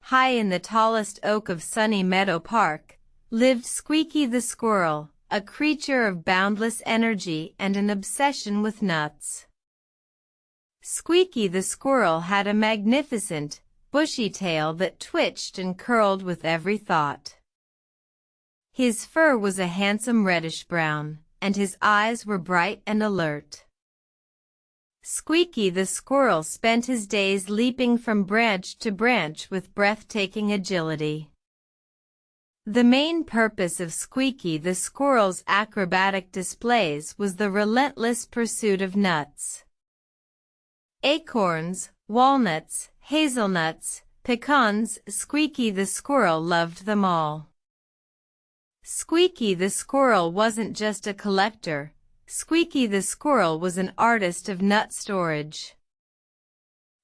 high in the tallest oak of Sunny Meadow Park, lived Squeaky the Squirrel, a creature of boundless energy and an obsession with nuts. Squeaky the Squirrel had a magnificent, bushy tail that twitched and curled with every thought. His fur was a handsome reddish-brown, and his eyes were bright and alert. Squeaky the Squirrel spent his days leaping from branch to branch with breathtaking agility. The main purpose of Squeaky the Squirrel's acrobatic displays was the relentless pursuit of nuts. Acorns, walnuts, hazelnuts, pecans, Squeaky the Squirrel loved them all. Squeaky the Squirrel wasn't just a collector. Squeaky the Squirrel was an artist of nut storage.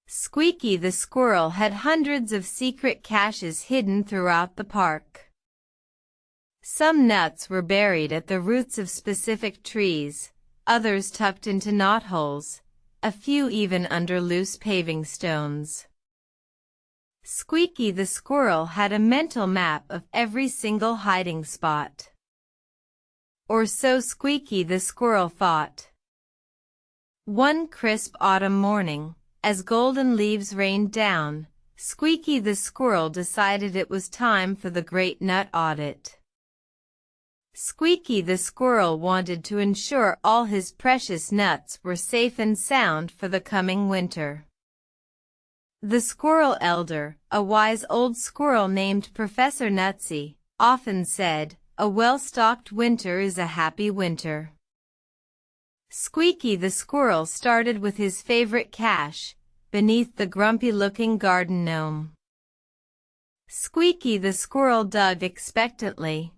Squeaky the Squirrel had hundreds of secret caches hidden throughout the park. Some nuts were buried at the roots of specific trees, others tucked into knotholes, a few even under loose paving stones. Squeaky the Squirrel had a mental map of every single hiding spot. Or so Squeaky the Squirrel thought. One crisp autumn morning, as golden leaves rained down, Squeaky the Squirrel decided it was time for the great nut audit. Squeaky the Squirrel wanted to ensure all his precious nuts were safe and sound for the coming winter. The squirrel elder, a wise old squirrel named Professor Nutsy, often said, "A well-stocked winter is a happy winter." Squeaky the Squirrel started with his favorite cache, beneath the grumpy-looking garden gnome. Squeaky the Squirrel dug expectantly.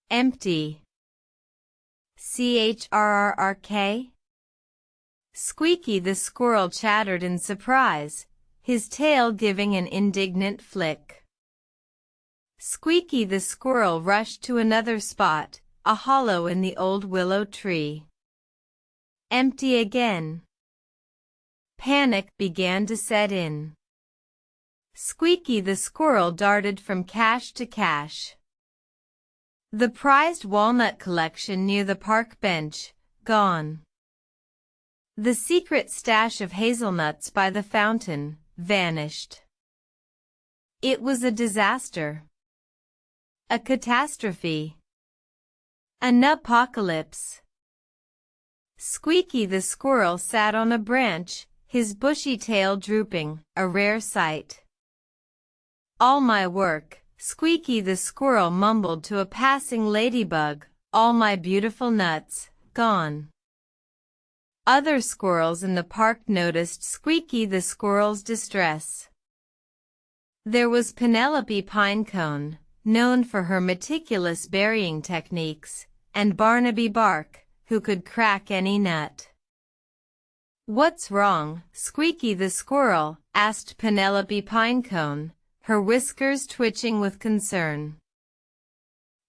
Empty. CHRRRK? Squeaky the Squirrel chattered in surprise, his tail giving an indignant flick. Squeaky the Squirrel rushed to another spot, a hollow in the old willow tree. Empty again. Panic began to set in. Squeaky the Squirrel darted from cache to cache. The prized walnut collection near the park bench, gone. The secret stash of hazelnuts by the fountain, vanished. It was a disaster. A catastrophe. An apocalypse. Squeaky the Squirrel sat on a branch, his bushy tail drooping, a rare sight. "All my work," Squeaky the Squirrel mumbled to a passing ladybug, "all my beautiful nuts, gone." Other squirrels in the park noticed Squeaky the Squirrel's distress. There was Penelope Pinecone, known for her meticulous burying techniques, and Barnaby Bark, who could crack any nut. "What's wrong, Squeaky the Squirrel?" asked Penelope Pinecone, her whiskers twitching with concern.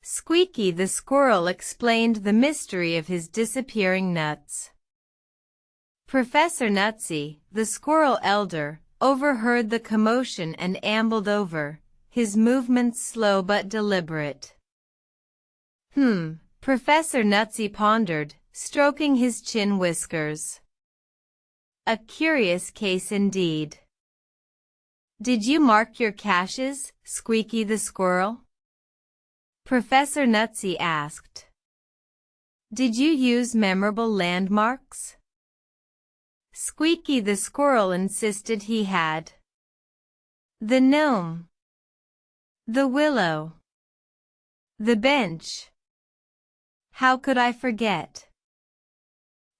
Squeaky the Squirrel explained the mystery of his disappearing nuts. Professor Nutsy, the squirrel elder, overheard the commotion and ambled over, his movements slow but deliberate. Professor Nutsy pondered, stroking his chin whiskers. "A curious case indeed." "Did you mark your caches, Squeaky the Squirrel?" Professor Nutsy asked. "Did you use memorable landmarks?" Squeaky the Squirrel insisted he had. "The gnome. The willow. The bench. How could I forget?"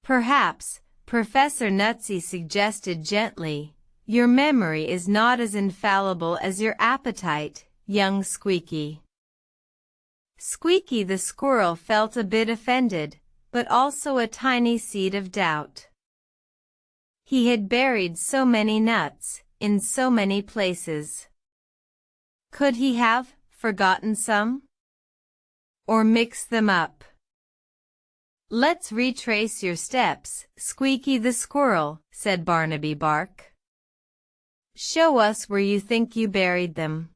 "Perhaps," Professor Nutsy suggested gently, "your memory is not as infallible as your appetite, young Squeaky." Squeaky the Squirrel felt a bit offended, but also a tiny seed of doubt. He had buried so many nuts, in so many places. Could he have forgotten some? Or mixed them up? "Let's retrace your steps, Squeaky the Squirrel," said Barnaby Bark. show us where you think you buried them."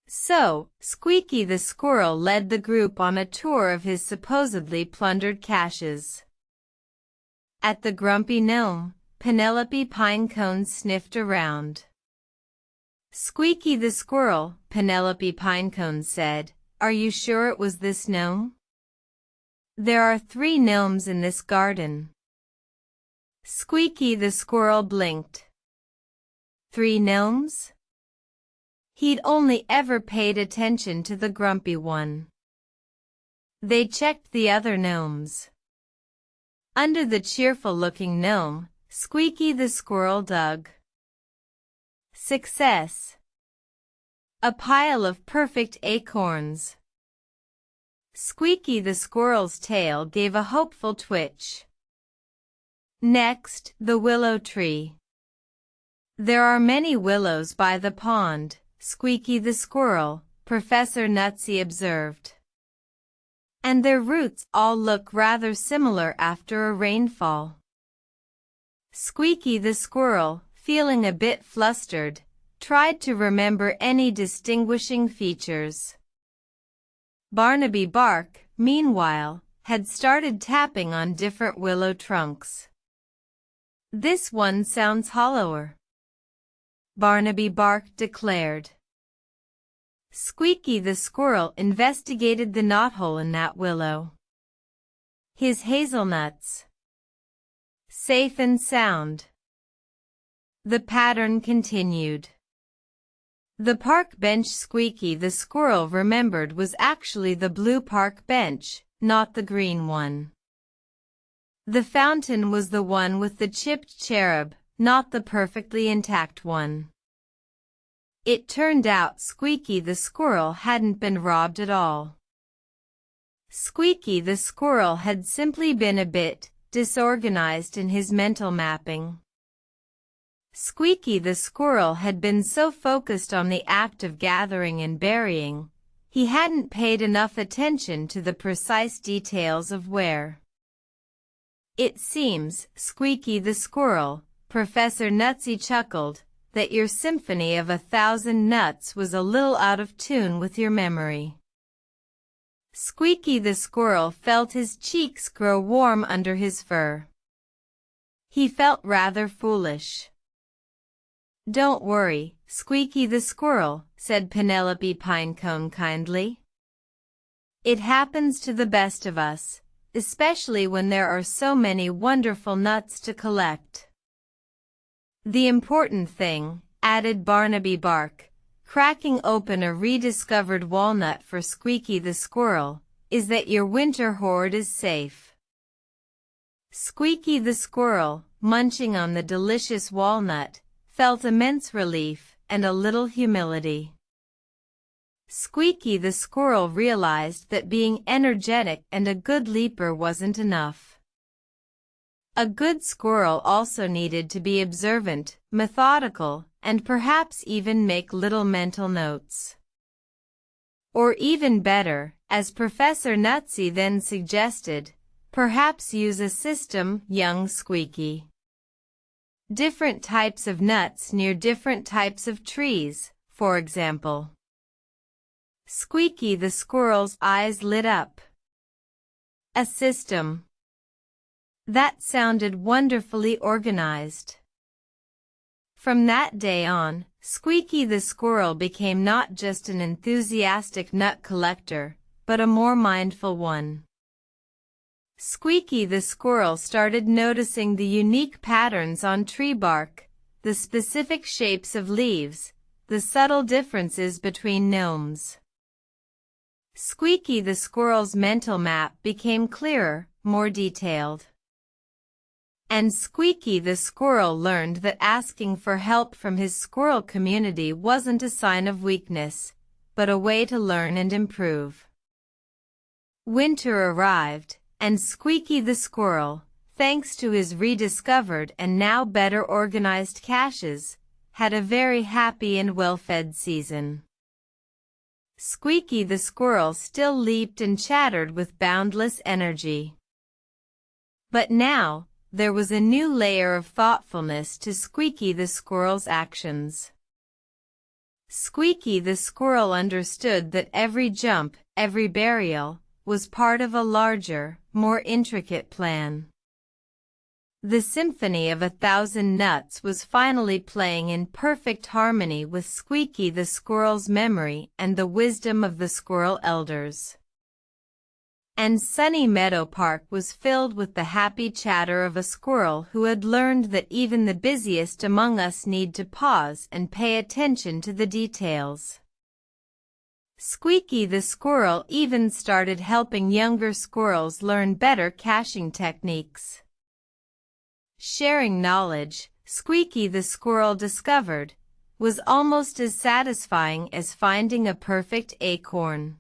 So, Squeaky the Squirrel led the group on a tour of his supposedly plundered caches. At the grumpy gnome, Penelope Pinecone sniffed around. "Squeaky the Squirrel," Penelope Pinecone said, "are you sure it was this gnome? There are 3 gnomes in this garden." Squeaky the Squirrel blinked. 3 gnomes? He'd only ever paid attention to the grumpy one. They checked the other gnomes. Under the cheerful-looking gnome, Squeaky the Squirrel dug. Success! A pile of perfect acorns. Squeaky the Squirrel's tail gave a hopeful twitch. Next, the willow tree. "There are many willows by the pond, Squeaky the Squirrel," Professor Nutsy observed. "And their roots all look rather similar after a rainfall." Squeaky the Squirrel, feeling a bit flustered, tried to remember any distinguishing features. Barnaby Bark, meanwhile, had started tapping on different willow trunks. "This one sounds hollower," Barnaby Bark declared. Squeaky the Squirrel investigated the knothole in that willow. "His hazelnuts. Safe and sound." The pattern continued. The park bench Squeaky the Squirrel remembered was actually the blue park bench, not the green one. The fountain was the one with the chipped cherub, not the perfectly intact one. It turned out Squeaky the Squirrel hadn't been robbed at all. Squeaky the Squirrel had simply been a bit disorganized in his mental mapping. Squeaky the Squirrel had been so focused on the act of gathering and burying, he hadn't paid enough attention to the precise details of where. "It seems, Squeaky the Squirrel," Professor Nutsy chuckled, "that your symphony of 1,000 nuts was a little out of tune with your memory." Squeaky the Squirrel felt his cheeks grow warm under his fur. He felt rather foolish. "Don't worry, Squeaky the Squirrel," said Penelope Pinecone kindly. "It happens to the best of us, especially when there are so many wonderful nuts to collect." "The important thing," added Barnaby Bark, cracking open a rediscovered walnut for Squeaky the Squirrel, "is that your winter hoard is safe." Squeaky the Squirrel, munching on the delicious walnut, felt immense relief and a little humility. Squeaky the Squirrel realized that being energetic and a good leaper wasn't enough. A good squirrel also needed to be observant, methodical, and perhaps even make little mental notes. Or even better, as Professor Nutsy then suggested, perhaps use a system, young Squeaky. Different types of nuts near different types of trees, for example. Squeaky the Squirrel's eyes lit up. A system. That sounded wonderfully organized. From that day on, Squeaky the Squirrel became not just an enthusiastic nut collector, but a more mindful one. Squeaky the Squirrel started noticing the unique patterns on tree bark, the specific shapes of leaves, the subtle differences between gnomes. Squeaky the Squirrel's mental map became clearer, more detailed. And Squeaky the Squirrel learned that asking for help from his squirrel community wasn't a sign of weakness, but a way to learn and improve. Winter arrived, and Squeaky the Squirrel, thanks to his rediscovered and now better organized caches, had a very happy and well-fed season. Squeaky the Squirrel still leaped and chattered with boundless energy. But now, there was a new layer of thoughtfulness to Squeaky the Squirrel's actions. Squeaky the Squirrel understood that every jump, every burial, was part of a larger, more intricate plan. The symphony of 1,000 nuts was finally playing in perfect harmony with Squeaky the Squirrel's memory and the wisdom of the squirrel elders. And Sunny Meadow Park was filled with the happy chatter of a squirrel who had learned that even the busiest among us need to pause and pay attention to the details. Squeaky the Squirrel even started helping younger squirrels learn better caching techniques. Sharing knowledge, Squeaky the Squirrel discovered, was almost as satisfying as finding a perfect acorn.